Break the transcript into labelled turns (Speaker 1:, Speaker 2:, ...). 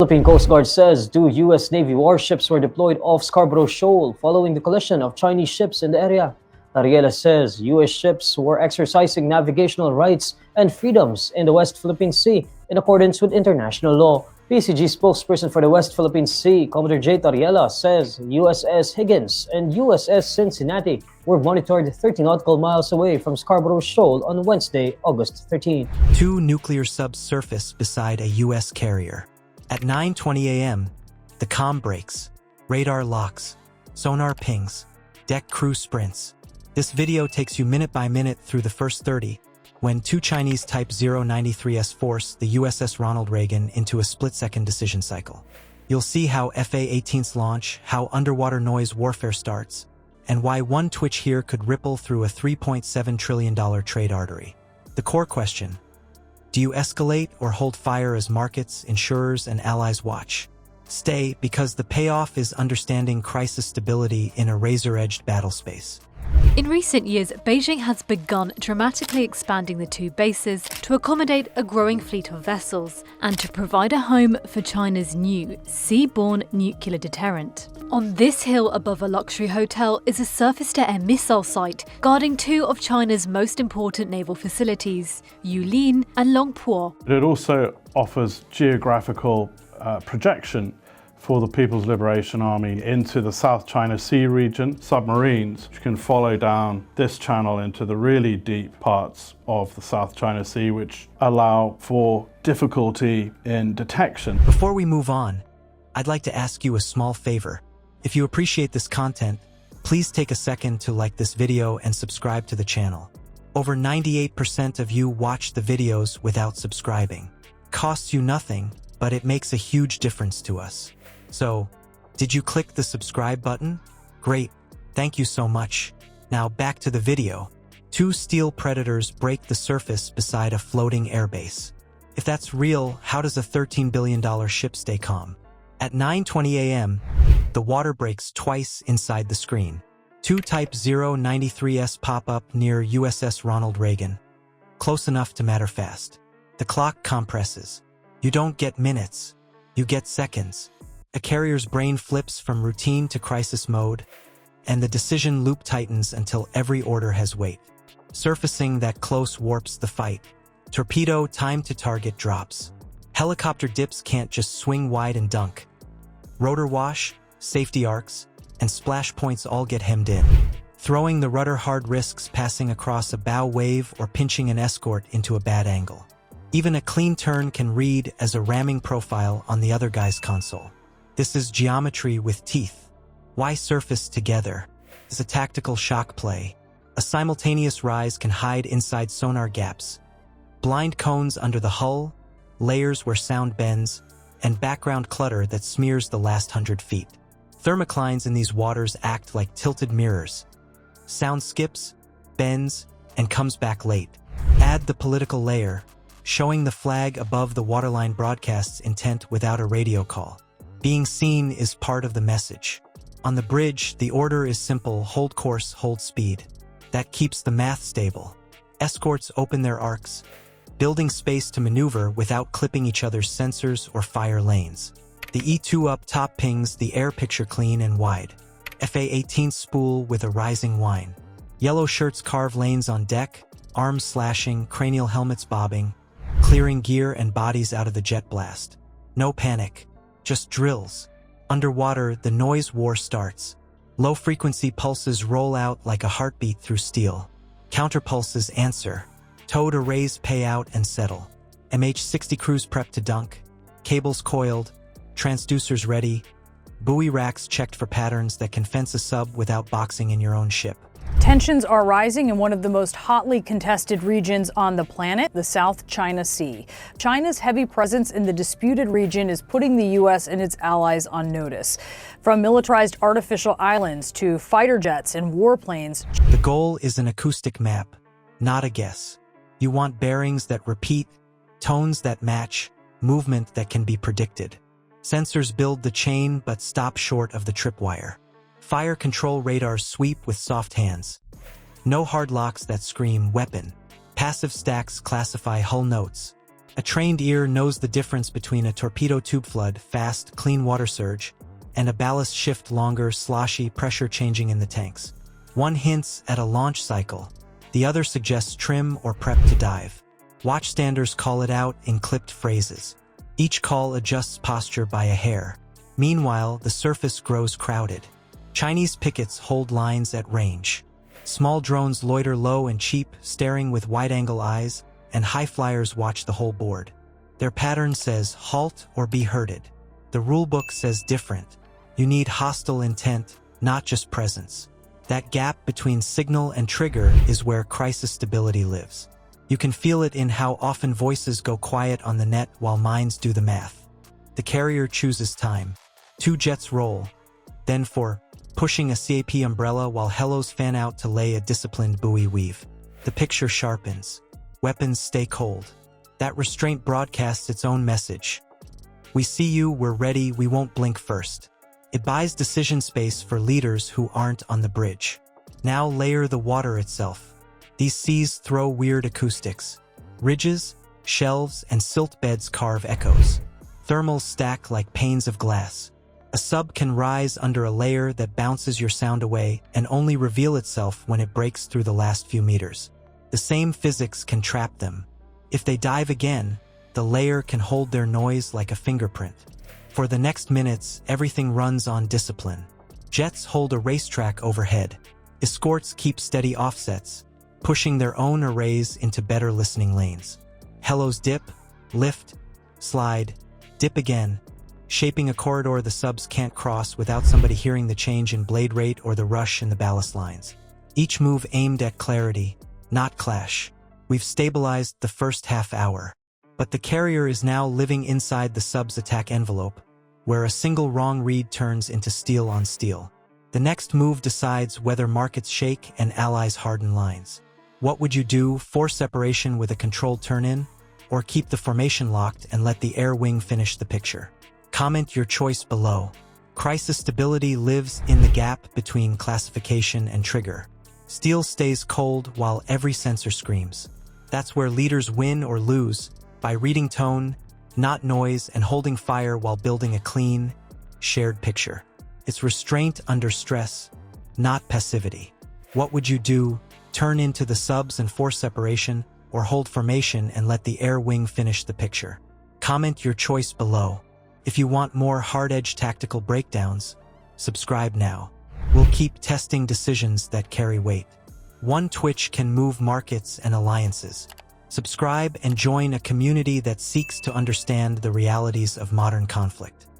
Speaker 1: Philippine Coast Guard says two U.S. Navy warships were deployed off Scarborough Shoal following the collision of Chinese ships in the area. Ariela says U.S. ships were exercising navigational rights and freedoms in the West Philippine Sea in accordance with international law. PCG spokesperson for the West Philippine Sea, Commodore J. Ariela, says USS Higgins and USS Cincinnati were monitored 30 nautical miles away from Scarborough Shoal on Wednesday, August 13.
Speaker 2: Two nuclear subs surface beside a U.S. carrier. At 9:20 a.m., the comm breaks, radar locks, sonar pings, deck crew sprints. This video takes you minute by minute through the first 30, when two Chinese Type 093s force the USS Ronald Reagan into a split-second decision cycle. You'll see how FA-18s launch, how underwater noise warfare starts, and why one twitch here could ripple through a $3.7 trillion trade artery. The core question: do you escalate or hold fire as markets, insurers, and allies watch? Stay, because the payoff is understanding crisis stability in a razor-edged battle space.
Speaker 3: In recent years, Beijing has begun dramatically expanding the two bases to accommodate a growing fleet of vessels and to provide a home for China's new seaborne nuclear deterrent. On this hill above a luxury hotel is a surface-to-air missile site guarding two of China's most important naval facilities, Yulin and Longpo.
Speaker 4: It also offers geographical projection for the People's Liberation Army into the South China Sea region. Submarines which can follow down this channel into the really deep parts of the South China Sea, which allow for difficulty in detection.
Speaker 2: Before we move on, I'd like to ask you a small favor. If you appreciate this content, please take a second to like this video and subscribe to the channel. Over 98% of you watch the videos without subscribing. Costs you nothing, but it makes a huge difference to us. So, did you click the subscribe button? Great, thank you so much. Now back to the video. Two steel predators break the surface beside a floating airbase. If that's real, how does a $13 billion ship stay calm? At 9:20 a.m., the water breaks twice inside the screen. Two Type 093s pop up near USS Ronald Reagan. Close enough to matter fast. The clock compresses. You don't get minutes, you get seconds. A carrier's brain flips from routine to crisis mode, and the decision loop tightens until every order has weight. Surfacing that close warps the fight. Torpedo time to target drops. Helicopter dips can't just swing wide and dunk. Rotor wash, safety arcs, and splash points all get hemmed in. Throwing the rudder hard risks passing across a bow wave or pinching an escort into a bad angle. Even a clean turn can read as a ramming profile on the other guy's console. This is geometry with teeth. Why surface together? It's a tactical shock play. A simultaneous rise can hide inside sonar gaps. Blind cones under the hull, layers where sound bends, and background clutter that smears the last 100 feet. Thermoclines in these waters act like tilted mirrors. Sound skips, bends, and comes back late. Add the political layer, showing the flag above the waterline broadcasts intent without a radio call. Being seen is part of the message. On the bridge, the order is simple: hold course, hold speed. That keeps the math stable. Escorts open their arcs, building space to maneuver without clipping each other's sensors or fire lanes. The E2 up top pings the air picture clean and wide. FA-18 spool with a rising whine. Yellow shirts carve lanes on deck, arms slashing, cranial helmets bobbing, clearing gear and bodies out of the jet blast. No panic, just drills. Underwater, the noise war starts. Low-frequency pulses roll out like a heartbeat through steel. Counterpulses answer. Tow to raise, pay out, and settle. MH-60 crews prepped to dunk. Cables coiled. Transducers ready. Buoy racks checked for patterns that can fence a sub without boxing in your own ship.
Speaker 5: Tensions are rising in one of the most hotly contested regions on the planet, the South China Sea. China's heavy presence in the disputed region is putting the U.S. and its allies on notice. From militarized artificial islands to fighter jets and warplanes.
Speaker 2: The goal is an acoustic map, not a guess. You want bearings that repeat, tones that match, movement that can be predicted. Sensors build the chain but stop short of the tripwire. Fire control radars sweep with soft hands. No hard locks that scream weapon. Passive stacks classify hull notes. A trained ear knows the difference between a torpedo tube flood, fast, clean water surge, and a ballast shift, longer, sloshy, pressure changing in the tanks. One hints at a launch cycle, the other suggests trim or prep to dive. Watchstanders call it out in clipped phrases. Each call adjusts posture by a hair. Meanwhile, the surface grows crowded. Chinese pickets hold lines at range. Small drones loiter low and cheap, staring with wide-angle eyes, and high flyers watch the whole board. Their pattern says halt or be herded. The rulebook says different. You need hostile intent, not just presence. That gap between signal and trigger is where crisis stability lives. You can feel it in how often voices go quiet on the net while minds do the math. The carrier chooses time. 2 jets roll. Then for pushing a CAP umbrella while helos fan out to lay a disciplined buoy weave. The picture sharpens. Weapons stay cold. That restraint broadcasts its own message. We see you, we're ready, we won't blink first. It buys decision space for leaders who aren't on the bridge. Now layer the water itself. These seas throw weird acoustics. Ridges, shelves, and silt beds carve echoes. Thermals stack like panes of glass. A sub can rise under a layer that bounces your sound away and only reveal itself when it breaks through the last few meters. The same physics can trap them. If they dive again, the layer can hold their noise like a fingerprint. For the next minutes, everything runs on discipline. Jets hold a racetrack overhead. Escorts keep steady offsets, pushing their own arrays into better listening lanes. Helos dip, lift, slide, dip again, shaping a corridor the subs can't cross without somebody hearing the change in blade rate or the rush in the ballast lines. Each move aimed at clarity, not clash. We've stabilized the first half hour. But the carrier is now living inside the sub's attack envelope, where a single wrong read turns into steel on steel. The next move decides whether markets shake and allies harden lines. What would you do, force separation with a controlled turn-in, or keep the formation locked and let the air wing finish the picture? Comment your choice below. Crisis stability lives in the gap between classification and trigger. Steel stays cold while every sensor screams. That's where leaders win or lose, by reading tone, not noise, and holding fire while building a clean, shared picture. It's restraint under stress, not passivity. What would you do? Turn into the subs and force separation, or hold formation and let the air wing finish the picture? Comment your choice below. If you want more hard-edge tactical breakdowns, subscribe now. We'll keep testing decisions that carry weight. One twitch can move markets and alliances. Subscribe and join a community that seeks to understand the realities of modern conflict.